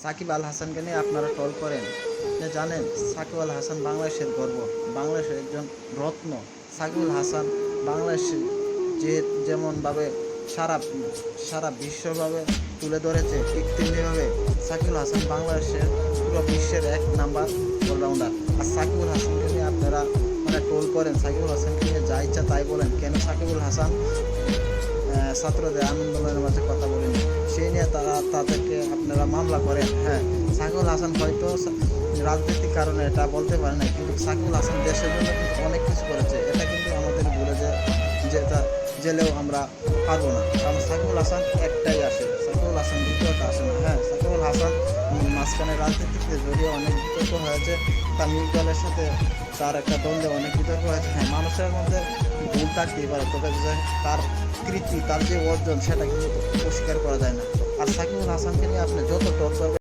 সাকিব আল হাসানকে নিয়ে আপনারা ট্রল করেন। আপনি জানেন সাকিব আল হাসান বাংলাদেশের গর্ব, বাংলাদেশের একজন রত্ন। সাকিব আল হাসান বাংলাদেশে যে যেমনভাবে সারা সারা বিশ্বভাবে তুলে ধরেছে, ঠিক তেমনিভাবে সাকিব আল হাসান বাংলাদেশের পুরো বিশ্বের এক নাম্বার অলরাউন্ডার। আর সাকিব আল হাসানকে নিয়ে আপনারা ট্রোল করেন, সাকিব আল হাসানকে নিয়ে যা ইচ্ছা তাই বলেন। কেন সাকিব আল হাসান ছাত্রদের আন্দোলনের মাঝে কথা বলেনি, সেই নিয়ে তাদেরকে আপনারা মামলা করেন। হ্যাঁ, সাকিব আল হাসান হয়তো রাজনৈতিক কারণে এটা বলতে পারে না, কিন্তু সাকিব আল হাসান দেশের জন্য কিন্তু অনেক কিছু করেছে। এটা কিন্তু আমাদের ভুলে যেটা জেলেও আমরা পারবো না, কারণ সাকিব আল হাসান একটাই আসে, সাকিব আল হাসান দ্বিতীয়টা আসে না। হ্যাঁ, সাকিব আল হাসান মাঝখানে রাজনীতিতে জড়িয়ে অনেক বিতর্ক হয়েছে, তার নিজ দলের সাথে তার একটা দ্বন্দ্বে অনেক বিতর্ক হয়েছে। হ্যাঁ, মানুষের মধ্যে ভুল থাকতেই পারে, তবে তার কৃতি, তার যে অর্জন সেটা কিন্তু অস্বীকার করা যায় না। আর সাকিব আল হাসানকে নিয়ে আপনি যত টক করবেন